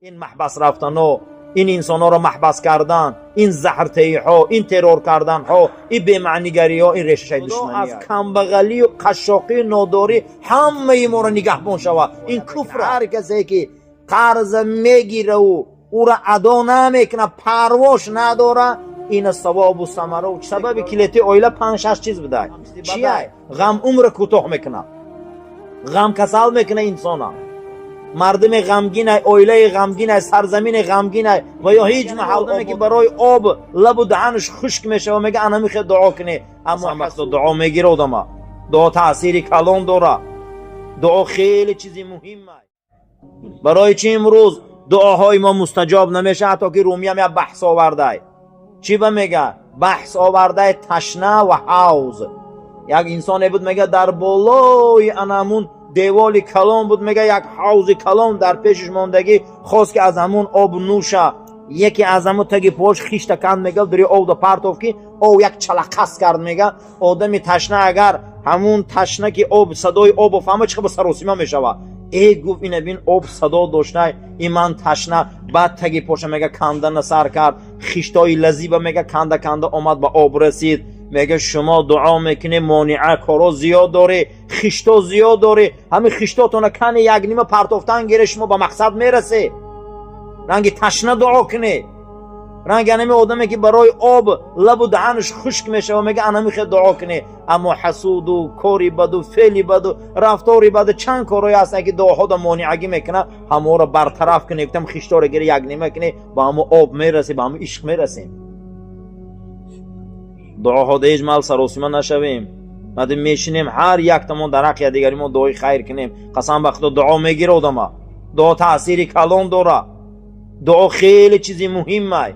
این محبس رفتن و این انسان ها را محبس کردن، این زهرتهی ها، این ترور کردن ها، این بی‌معنیگری ها، این ریشه دشمنی از کمبغلی و قشاقی ناداری همه ما را نگهبان شود. این کفر. هر کسی که قرض میگیره و او را ادا نمیکنه، پرواش نداره، این ثواب و ثمره و سبب کلیتی اویله 5-6 چیز بده. چیه؟ غم عمر کوتاه میکنه، غم کسل میکنه انسانا، مردم غمگین، اویله غمگین، سرزمین غمگین و یا هیچ محل که برای آب لب و دهنش خشک میشه و میگه انا میخواد دعا کنه، اما وقتی دعا میگیره آدم، دعا تأثیری کلان داره، دعا خیلی چیزی مهمه. برای چی امروز دعاهای ما مستجاب نمیشه؟ حتی که رومی هم بحث آورده، چی با میگه؟ بحث آورده تشنه و حوض. یک انسان بود میگه در بالای انمون دیوالی کلام بود، میگه یک حوض کلام در پیشش ماندگی، خواست که از همون آب نوشه، یکی از همون تگی پاش خیشت کند، میگه داری آب دا پرتاف کی، او یک چلقس کرد. میگه آدمی تشنه اگر همون تشنه که آب صدای آب و فهمه چه به سراسیمه میشوه، ای گفت این بین آب صدا داشته، این من تشنه. بعد تگی پاشه میگه کندن سر کرد، خیشتای لذیبه میگه کنده کنده آمد به آب رسید. میگه شما دعا میکنی مانعه کارا زیاد داره، خیشتا زیاد داره، همین خیشتاتون کنه یک نیمه پرتافتن گیره شما به مقصد میرسه. رنگی تشنه دعا کنه، رنگ انمی آدمی که برای آب لب و دهنش خشک میشه و میگه انا میخواد دعا کنه، اما حسود و کاری بد و فعلی بد و رفتاری بد، چند کارایی هستن که دعاها دا مانعگی میکنه، همه رو برطرف کنه، یکم خیشتا رو گیره یک نیمه کنه، با همه آب میرسه، با همه عشق میرسیم. دعاها دا اجمال سراسیمه نشویم، مادم میشینیم هر یک تمون در حق دیگری ما دعای خیر کنیم، قسم به خدا دعا میگیره آدم، دعا تأثیری کلان داره، دعا خیلی چیزی مهمه.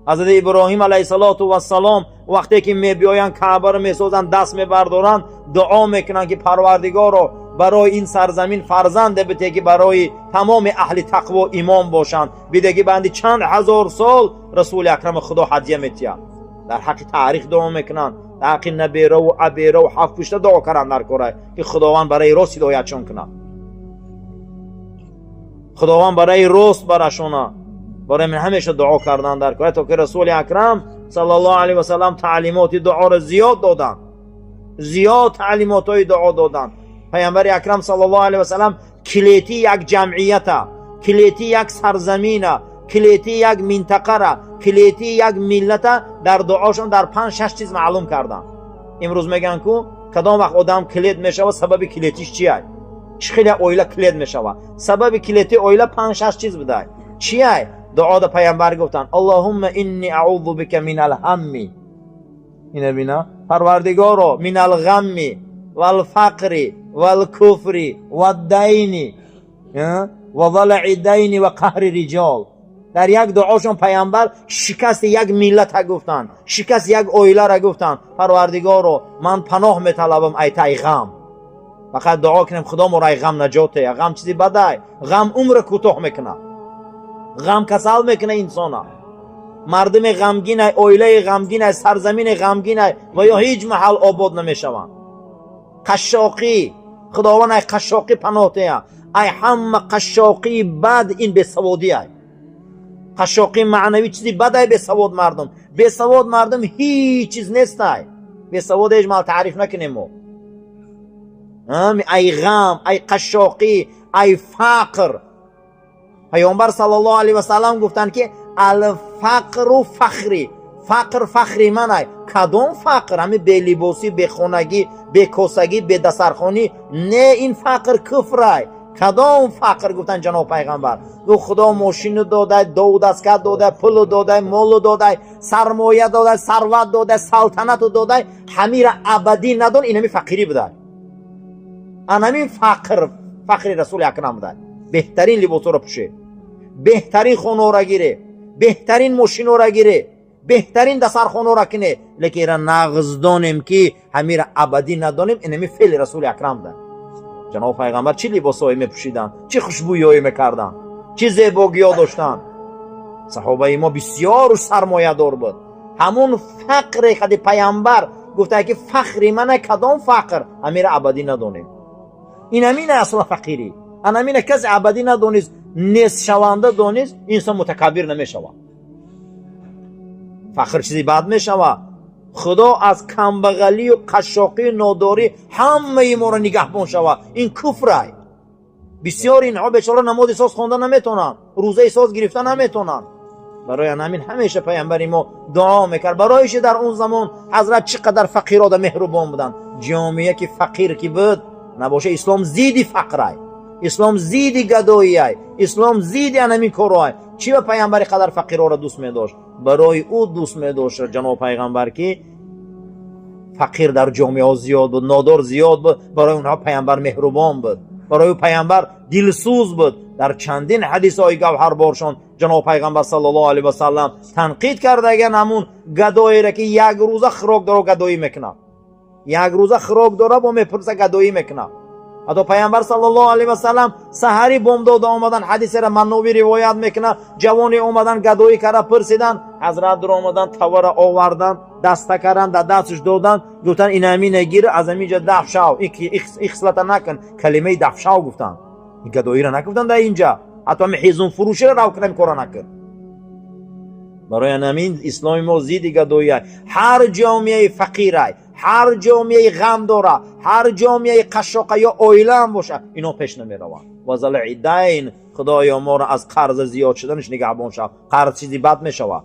حضرت ابراهیم علیه السلام وقتی که میبیاین کعبه رو میسازن، دست میبردارن، دعا میکنن که پروردگارا برای این سرزمین فرزند بده که برای تمام اهل تقوا ایمان باشن، بیده که بندی چند هزار سال رسول اکرم خدا هدیه میتیه. در حق تاریخ دعا میکنن، در حق نبیره و عبیره و هفت پشته دعا کردن در کره که خداوند برای راست هدایتشون کنه، خداوند برای راست برشونه. برای من همیشه دعا کردن در کره، تا که رسول اکرم صلی الله علیه و سلم تعلیمات دعا را زیاد دادن، زیاد تعلیمات های دعا دادن. پیامبر اکرم صلی الله علیه و سلم کلیتی یک جمعیت، کلیتی یک سرزمین، کلیتی یک منطقه را، کلیتی یک ملت در دعاشون در 5-6 چیز معلوم کردن. امروز میگن که کدام وقت آدم کلید میشه و سبب کلیتیش چیه؟ خیلی اویله کلید میشه، سبب کلیتی اویله 5-6 چیز بده. چیه؟ دعا دا پیامبر گفتن اللهم انی اعوذ بک من الهم، اینه بینا پروردگارا، من الغم والفقر والکفر والدین و ضلع الدین و قهر رجال. در یک دعاشون پیامبر شکست یک ملت گفتن، شکست یک اویله را گفتن، پروردگارا من پناه میطلبم ای تای غم. فقط دعا کنیم خدا ما را غم نجاته. غم چیزی بده، غم عمر کوتاه میکنه، غم کسل میکنه انسانا. مردم غمگین، اویله غمگین، سرزمین غمگین و یا هیچ محل آباد نمیشوند. قشاقی، خداوند ای قشاقی پناهته، ای همه قشاقی بد این بیسوادیه. قشاقی معنوی چیزی بده، بیسواد مردم، بیسواد مردم هیچ چیز نیسته. بیسواد اجمال تعریف نکنیم ما. ای غم، ای قشاقی، ای فقر. پیامبر صلی الله علیه و سلم گفتن که الفقر فخری، فقر فخری منه. کدام فقر؟ همین بی لباسی، بی خونگی، بی کاسگی، بی دسترخوانی؟ نه، این فقر کفره. کدام فقر؟ گفتن جناب پیغمبر گفت خدا ماشین داده، دو دستگاه داده، پول داده، مال داده، سرمایه داده، ثروت داده، سلطنت داده، همین را ابدی ندون، این همین فقیری بوده. همین فقر، فقر رسول اکرم بوده. بهترین لباس رو پوشه، بهترین خونه را گیره، بهترین ماشین را گیره، بهترین دسترخوان را کنه، لیکن را نغز دانیم که همین را ابدی ندانیم، این همین فعل رسول اکرم ده. جناب پیغمبر چی لباسایی میپوشیدن، چی خوشبویایی میکردن، چی زیبایی ها داشتن. صحابه ما بسیار سرمایه دار بود. همون فقر خود پیامبر گفته که فخری من کدام فقر؟ همین را ابدی ندانیم. این همین اصلا فقیری، همین کس ابدی ندونید. نصف شونده دونست انسان متکبر نمیشود. فخر چیزی بد میشود. خدا از کمبغلی و قشاقی ناداری همه ما را نگهبان شود. این کفره. بسیار اینها بیچاره نماز اساس خوندن نمیتونن، روزه اساس گرفتن نمیتونن. برای همین همیشه پیامبر ما دعا میکرد. برایش در اون زمان حضرت چقدر فقیرا و مهربان بودن. جامعه که فقیر کی بود نباشه اسلام زیدی فقره، اسلام زیدی گداییه، اسلام زیدی همین کارای. چی به پیامبر قدر فقیرا را دوست می‌داشت؟ برای او دوست می‌داشت جناب پیغمبر که فقیر در جامعه زیاد بود، نادار زیاد بود. برای اونها پیامبر مهربان بود، برای پیامبر دلسوز بود. در چندین حدیث های گوهربارشان جناب پیغمبر صلی الله علیه و سلم تنقید کرده اگر همون گدایی را که یک روزه خوراک داره گدایی میکنه، یک روزه خوراک داره با میپرسه گدایی میکنه. حتی پیامبر صلی الله علیه و سلم سحری بامداد آمدن، حدیث را منوی روایت میکنه، جوانی اومدن گدایی کرده پرسیدن، حضرت در آمدن تور آوردن دسته کردن در دستش دادن، گفتن این همین نگیر از همینجا دفع شو، اخصلت نکن، کلمه دفع شو گفتن. این گدایی را نگفتن در اینجا، حتی همین حیزون فروشی را کنم کارا نکن. برای همین اسلام ما زیدی گداییه. هر جامعه فقیره، هر جامعه غم داره، هر جامعه قشاقه یا اویله هم باشه، اینا پیش نمی روند. و ذلعیدین خدایا ما را از قرض زیاد شدنش نگهبان شود. قرض چیزی بد می شود.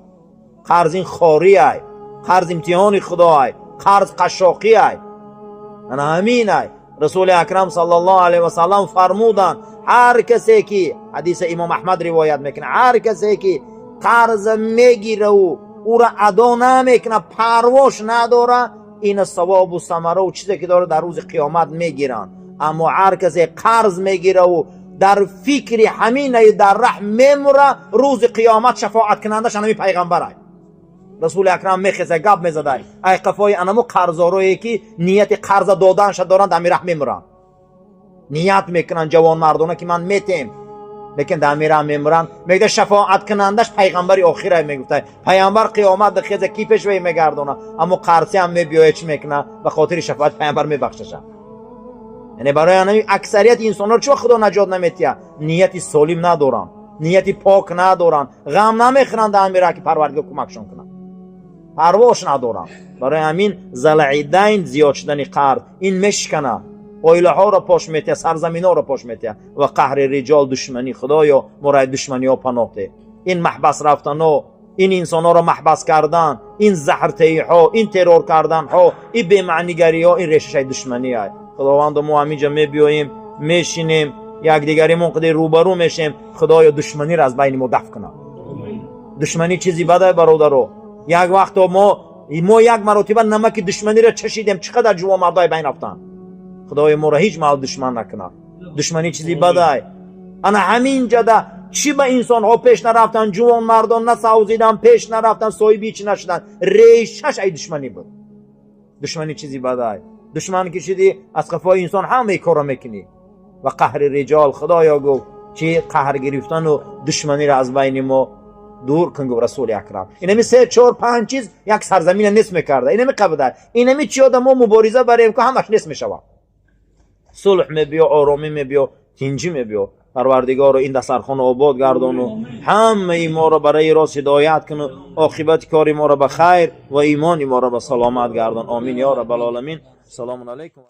قرض این خاریه، قرض امتحان خدای، قرض قشاقیه. انا همینه. رسول اکرم صلی الله علیه و سلم فرمودن هر کسی که، حدیث امام احمد روایت میکنه، هر کسی که قرض میگیره و او را ادا نمیکنه، پرواش نداره، این ثواب و ثمره و چیزی که داره در روز قیامت میگیرن. اما هر کسی قرض میگیره و در فکر همینه در رحم میموره، روز قیامت شفاعت کنندش همین پیغمبره. رسول اکرم میخیزه گپ میزده ای قفای انمو قرضارویی که نیت قرض دادنش دارن در رحم میمورن، نیت میکنن جوان مردونه که من میتیم، لیکن در رحم میمورن. میگه شفاعت کنندش پیغمبری آخره. میگفته پیغمبر قیامت دخیزه کی پیش وی میگردونه، اما قرضی هم میبیایه چی میکنه به خاطر شفاعت پیغمبر میبخششه. یعنی برای همین اکثریت انسان‌ها چه خدا نجات نمیتیه؟ نیت سالم ندارن، نیت پاک ندارن، غم نمیخورن در میره که پروردگار کمکشون کنه، پرواش ندارن. برای همین ذلعیدین زیاد شدن قرض این مشکنه، اویله ها را پاش میته، سرزمین ها را پاش میته. و قهر رجال دشمنی. خدایا مرای دشمنی ها پناه ده. این محبس رفتن ها، این انسان ها را محبس کردن، این زهرتهی ها، این ترور کردن ها، این بی‌معنیگری ها، این ریشه دشمنی های. خداوند ما همینجا میبیاییم میشینیم یک دیگری منقدر روبرو میشیم. خدایا دشمنی را از بین ما دفع کنه. دشمنی چیزی بده برادرو. یک وقت ما یک مرتبه نمک دشمنی را چشیدیم، چقدر جوان مردای بین رفتن. خدای ما را هیچ موقع دشمن نکنه. دشمنی چیزی بده. انا همین جدا چی به انسان ها پیش نرفتن، جوان مردان نسوزیدن، پیش نرفتن، صاحبی چی نشدن، ریشش ای دشمنی بود. دشمنی چیزی بده. دشمن کشیدی از قفای انسان همه کارا میکنی. و قهر رجال، خدایا گفت چی قهر گرفتن و دشمنی را از بین ما دور کن. گفت رسول اکرم اینمی 3 4 5 چیز یک سرزمین نصف میکرده، اینمی قبضه، اینمی چی آدم ما مبارزه بریم که همش نصف میشوه. صلح میبیا، آرامی میبیا، تنجی میبیا. پروردگار این دسترخوان آباد گردان و همه ما را برای راست هدایت کن و عاقبت کار ما را به خیر و ایمان ما را به سلامت گردان. آمین یا رب العالمین. سلام علیکم.